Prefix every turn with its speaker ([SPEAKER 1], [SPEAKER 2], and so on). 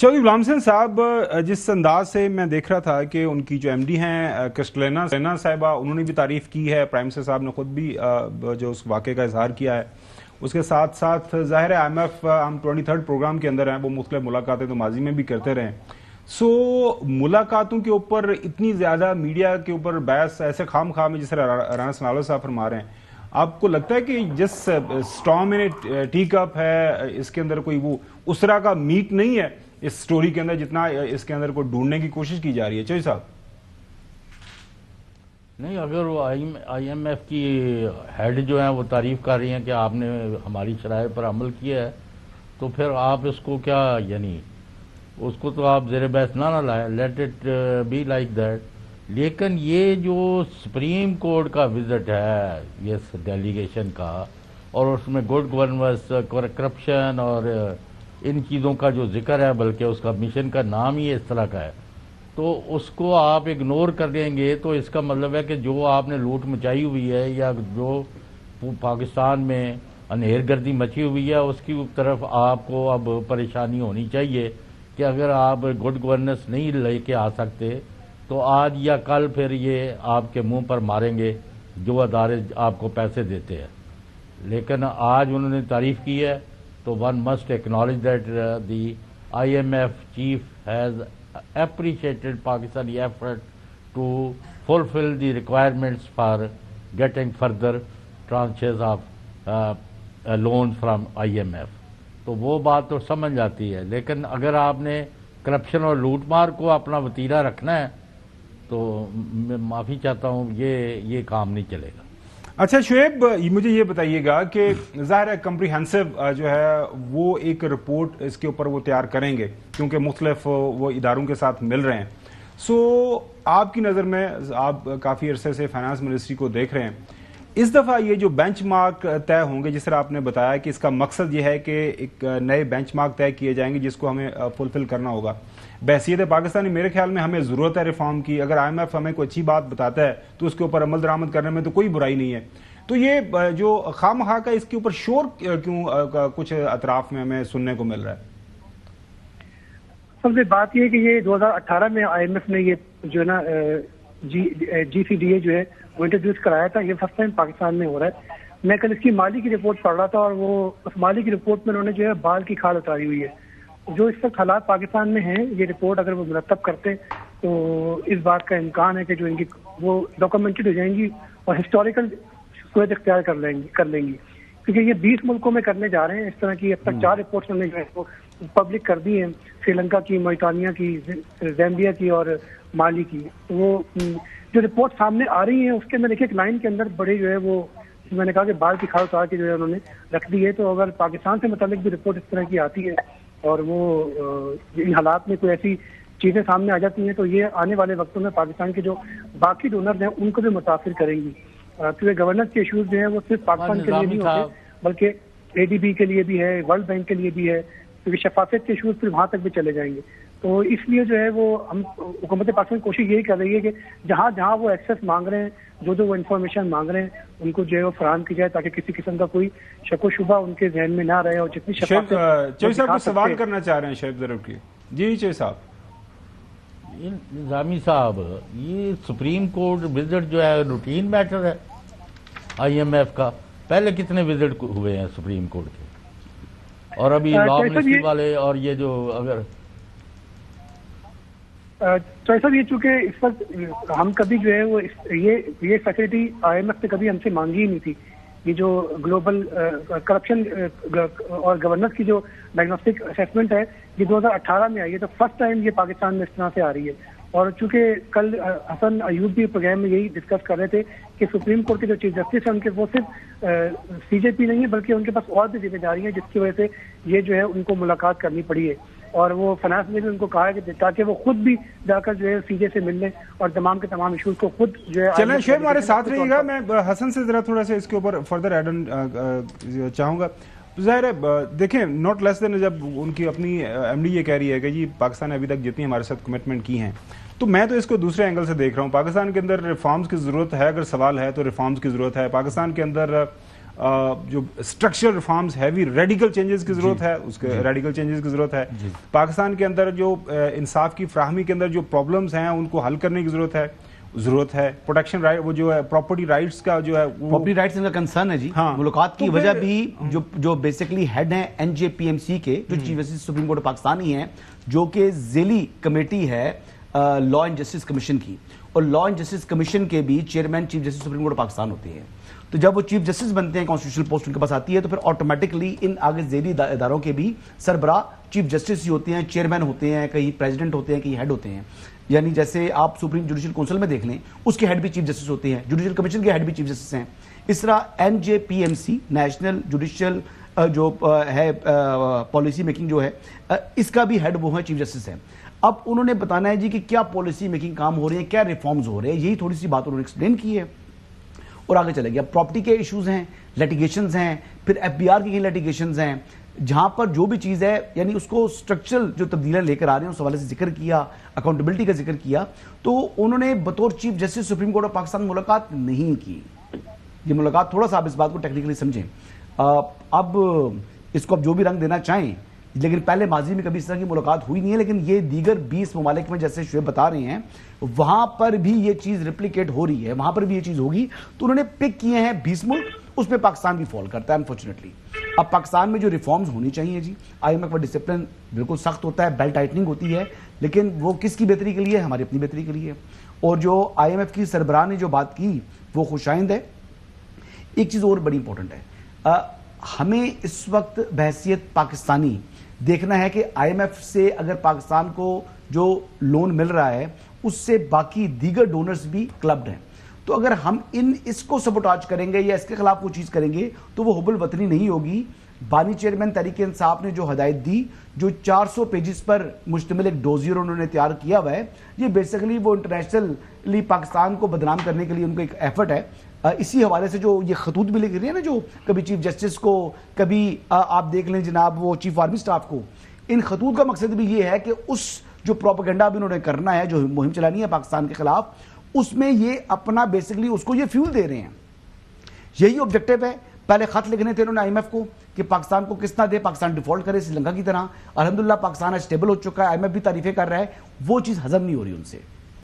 [SPEAKER 1] चौधरी गुलाम हुसैन साहब, जिस अंदाज से मैं देख रहा था कि उनकी जो एमडी हैं क्रिस्टलिना साहिबा, उन्होंने भी तारीफ़ की है, प्राइम मिनिस्टर साहब ने खुद भी जो उस वाक़े का इजहार किया है। उसके साथ साथ ज़ाहिर है IMF हम 23rd प्रोग्राम के अंदर हैं, वो मुख्तलिफ मुलाकातें तो माजी में भी करते रहे। मुलाकातों के ऊपर इतनी ज़्यादा मीडिया के ऊपर बहस ऐसे खाम में जिस तरह राना सनाउल्लाह साहब फरमा रहे हैं, आपको लगता है कि जिस स्टॉर्म इन टी कप है, इसके अंदर कोई वो उस तरह का मीट नहीं है इस स्टोरी के अंदर जितना इसके अंदर को ढूंढने की कोशिश की जा रही है? चौधरी साहब
[SPEAKER 2] नहीं, अगर वो IMF की हेड जो है वो तारीफ कर रही हैं कि आपने हमारी शराय पर अमल किया है, तो फिर आप इसको क्या, यानी उसको तो आप ज़ेर बहस ना लाए, let it be like that. लेकिन ये जो सुप्रीम कोर्ट का विजिट है ये डेलीगेशन का, और उसमें गुड गवर्नेंस, करप्शन और इन चीज़ों का जो जिक्र है, बल्कि उसका मिशन का नाम ही इस तरह का है, तो उसको आप इग्नोर कर देंगे तो इसका मतलब है कि जो आपने लूट मचाई हुई है या जो पाकिस्तान में अंधेरगर्दी मची हुई है उसकी तरफ आपको अब परेशानी होनी चाहिए कि अगर आप गुड गवर्नेंस नहीं लेके आ सकते तो आज या कल फिर ये आपके मुंह पर मारेंगे जो अदारे आपको पैसे देते हैं। लेकिन आज उन्होंने तारीफ की है, तो one must acknowledge that the IMF chief has appreciated Pakistani effort to fulfill the requirements for getting further tranches of loans from IMF। तो वो बात तो समझ आती है, लेकिन अगर आपने करप्शन और लूटमार को अपना वतीरा रखना है तो मैं माफ़ी चाहता हूँ, ये काम नहीं चलेगा।
[SPEAKER 1] अच्छा शुएब, मुझे ये बताइएगा कि ज़ाहिर है कम्प्रीहेंसिव जो है वो एक रिपोर्ट इसके ऊपर वो तैयार करेंगे क्योंकि मुख्तलिफ वो इदारों के साथ मिल रहे हैं। आपकी नज़र में, आप काफ़ी अरसे से फाइनेंस मिनिस्ट्री को देख रहे हैं, इस दफ़ा ये जो बेंचमार्क तय होंगे, जिस तरह आपने बताया कि इसका मकसद ये है कि एक नए बेंचमार्क तय किए जाएंगे जिसको हमें फुलफिल करना होगा। बहसीयत पाकिस्तानी मेरे ख्याल में हमें ज़रूरत है रिफॉर्म की। अगर IMF हमें कोई अच्छी बात बताता है तो उसके ऊपर अमल दरामद करने में तो कोई बुराई नहीं है। तो ये जो खामखा का इसके ऊपर शोर क्यों कुछ अतराफ में हमें सुनने को मिल रहा है?
[SPEAKER 3] सबसे बात यह है कि ये 2018 में IMF ने ये जो है ना GCDA जो है वो इंट्रोड्यूस कराया था। ये फर्स्ट टाइम पाकिस्तान में हो रहा है। मैं कल इसकी माली की रिपोर्ट पढ़ रहा था और वो उस माली की रिपोर्ट में उन्होंने जो है बाल की खाल उतारी हुई है। जो इस वक्त हालात पाकिस्तान में हैं, ये रिपोर्ट अगर वो मुरतब करते तो इस बात का इम्कान है कि जो इनकी वो डॉक्यूमेंटेड हो जाएंगी और हिस्टोरिकल सूरत इख्तियार कर लेंगी क्योंकि ये 20 मुल्कों में करने जा रहे हैं। इस तरह की अब तक 4 रिपोर्ट्स उन्होंने जो है वो पब्लिक कर दी हैं, श्रीलंका की, मोरिटानिया की, ज़ैम्बिया की और माली की। वो जो रिपोर्ट सामने आ रही है उसके अंदर एक लाइन के अंदर बड़े जो है वो मैंने कहा कि बाल की खाल उतार के जो है उन्होंने रख दी है। तो अगर पाकिस्तान से मुतालिक भी रिपोर्ट इस तरह की आती है और वो इन हालात में कोई ऐसी चीज़ें सामने आ जाती हैं तो ये आने वाले वक्तों में पाकिस्तान के जो बाकी डोनर्स हैं उनको भी मुतासिर करेंगी। क्योंकि गवर्नेंस के इशूज़ जो हैं वो सिर्फ पाकिस्तान के लिए नहीं होते बल्कि ADB के लिए भी है, वर्ल्ड बैंक के लिए भी है, क्योंकि शफाफियत के इशूज़ फिर वहाँ तक भी चले जाएंगे। तो इसलिए जो है वो हम हुकूमत पाकिस्तान कोशिश यही कर रही है कि जहाँ जहाँ वो एक्सेस मांग रहे हैं, जो वो इन्फॉर्मेशन मांग रहे हैं उनको जो है वो फराहम की जाए ताकि किसी किस्म का कोई शक व शुबा उनके जहन में ना रहे। और जितनी
[SPEAKER 1] चौधरी साहब सवाल करना चाह रहे हैं शेब जरूर की। जी चौधरी साहब।
[SPEAKER 2] निज़ामी साहब, ये सुप्रीम कोर्ट विजिट जो है रूटीन मैटर है IMF का। पहले कितने विजिट हुए हैं सुप्रीम कोर्ट के, और अभी लॉ मिनिस्ट्री वाले, और ये जो अगर
[SPEAKER 3] तो ऐसा भी चूंकि इस वक्त हम कभी जो है वो ये फैसिलिटी IMF ने कभी हमसे मांगी ही नहीं थी। ये जो ग्लोबल करप्शन और गवर्नेंस की जो डायग्नोस्टिक असेसमेंट है ये 2018 में आई है। तो फर्स्ट टाइम ये पाकिस्तान में इस तरह से आ रही है। और चूंकि कल हसन अयूब भी प्रोग्राम में यही डिस्कस कर रहे थे कि सुप्रीम कोर्ट के जो चीफ जस्टिस है उनके वो सिर्फ CJP नहीं है बल्कि उनके पास और भी जिम्मेदारी है जिसकी वजह से ये जो है उनको मुलाकात करनी पड़ी है। और वो फाइनेंस ने भी उनको कहा है कि ताकि वो खुद भी जाकर जो है CJ से मिलने और तमाम के तमाम इशूज को खुद जो है।
[SPEAKER 1] चलें शेर हमारे साथ रहिएगा। मैं हसन से जरा थोड़ा सा इसके ऊपर फर्दर एड ऑन चाहूँगा। ज़ाहिर है देखें, नॉट लेस देन जब उनकी अपनी MD ये कह रही है कि जी पाकिस्तान ने अभी तक जितनी हमारे साथ कमिटमेंट की हैं, तो मैं तो इसको दूसरे एंगल से देख रहा हूँ। पाकिस्तान के अंदर रिफॉर्म्स की ज़रूरत है, अगर सवाल है तो रिफॉर्म्स की ज़रूरत है। पाकिस्तान के अंदर جو structural reforms heavy radical changes کی ضرورت ہے، اس کے ریڈیکل چینجز کی ضرورت ہے. پاکستان کے اندر جو انصاف کی فراہمی کے اندر جو پرابلمز ہیں ان کو حل کرنے کی ضرورت ہے. پروٹیکشن رائٹ، وہ جو ہے پراپرٹی رائٹس کا جو ہے
[SPEAKER 4] پراپرٹی رائٹس ان کا کنسرن ہے جی. ملاقات کی وجہ بھی جو بیسیکلی ہیڈ ہیں NJPMC کے، جو chief justice supreme court Pakistani ہیں، جو کہ ذیلی کمیٹی ہے لا اینڈ جسٹس کمیشن کی، اور لا اینڈ جسٹس کمیشن کے بھی chairman chief justice supreme court Pakistan ہوتے ہیں. تو جب وہ چیف جسٹس بنتے ہیں، کانسٹیٹیوشنل پوسٹ ان کے پاس آتی ہے، تو پھر آٹومیٹکلی ان آگے ذیلی اداروں کے بھی سربراہ چیف جسٹس ہی ہوتے ہیں، چیئرمین ہوتے ہیں، کہیں پریزیڈنٹ ہوتے ہیں، کہیں ہیڈ ہوتے ہیں. یعنی جیسے آپ سپریم جوڈیشل کونسل میں دیکھ لیں، اس کے ہیڈ بھی چیف جسٹس ہوتے ہیں، جوڈیشل کمیشن کے ہیڈ بھی چیف جسٹس ہیں. اس طرح NJPMC نیشنل جوڈیشل جو ہے پالیسی میکنگ جو ہے، اس کا بھی ہیڈ وہ ہے چیف جسٹس ہیں. اب انہوں نے بتانا ہے جی کہ کیا پالیسی میکنگ کام ہو رہے ہیں، کیا ریفارمز ہو رہے ہیں، یہی تھوڑی سی بات انہوں نے ایکسپلین کی ہے اور آگے چلے گیا. پراپرٹی کے ایشوز ہیں، لیٹیگیشنز ہیں، پھر FBR کی لیٹیگیشنز ہیں، جہاں پر جو بھی چیز ہے یعنی اس کو اسٹرکچرل جو تبدیلیاں لے کر آ رہے ہیں اس حوالے سے ذکر کیا، اکاؤنٹیبلٹی کا ذکر کیا. تو انہوں نے بطور chief justice supreme court of Pakistan ملاقات نہیں کی. یہ ملاقات تھوڑا سا آپ اس بات کو ٹیکنیکلی سمجھیں. اب اس کو اب جو بھی رنگ دینا چاہیں، لیکن پہلے ماضی میں کبھی اس طرح کی ملاقات ہوئی نہیں ہے. لیکن یہ دیگر 20 ممالک میں جیسے شعیب بتا رہے ہیں، وہاں پر بھی یہ چیز ریپلیکیٹ ہو رہی ہے، وہاں پر بھی یہ چیز ہوگی. تو انہوں نے پک کیے ہیں 20 ملک، اس میں پاکستان بھی فال کرتا ہے انفارچونیٹلی. اب پاکستان میں جو ریفارمز ہونی چاہیے جی، IMF کا ڈسپلن بالکل سخت ہوتا ہے، بیلٹ ٹائٹننگ ہوتی ہے، لیکن وہ کس کی بہتری کے لیے؟ ہماری اپنی بہتری کے لیے. اور جو IMF کی سربراہ نے جو بات کی وہ خوشائند ہے. ایک چیز اور بڑی امپورٹنٹ ہے، ہمیں اس وقت بحیثیت پاکستانی دیکھنا ہے کہ IMF سے اگر پاکستان کو جو لون مل رہا ہے اس سے باقی دیگر ڈونرز بھی کلبڈ ہیں. تو اگر ہم اس کو سبوٹاج کریں گے یا اس کے خلاف کوئی چیز کریں گے تو وہ حب الوطنی نہیں ہوگی. بانی چیئرمین تحریک انصاف نے جو ہدایت دی، جو 400 پیجز پر مشتمل ایک ڈوزیر انہوں نے تیار کیا ہوا ہے، یہ بیسیکلی وہ انٹرنیشنلی پاکستان کو بدنام کرنے کے لیے ان کا ایک ایفرٹ ہے. اسی حوالے سے جو یہ خطوط بھی لکھ رہے ہیں نا، جو کبھی چیف جسٹس کو، کبھی آپ دیکھ لیں جناب وہ چیف آرمی سٹاف کو، ان خطوط کا مقصد بھی یہ ہے کہ اس جو پروپیگنڈا بھی انہوں نے کرنا ہے، جو مہم چلانی ہے پاکستان کے خلاف، اس میں یہ اپنا بیسیکلی اس کو یہ فیول دے رہے ہیں. یہی آبجیکٹو ہے. پہلے خط لکھنے تھے انہوں نے IMF کو کہ پاکستان کو کس طرح دے، پاکستان ڈیفالٹ کرے سری لنکا کی طرح. الحمدللہ پاکستان اسٹیبل ہو چکا ہے، IMF بھی تعریفیں کر رہا ہے. وہ چیز ہضم نہیں ہو رہی ان سے.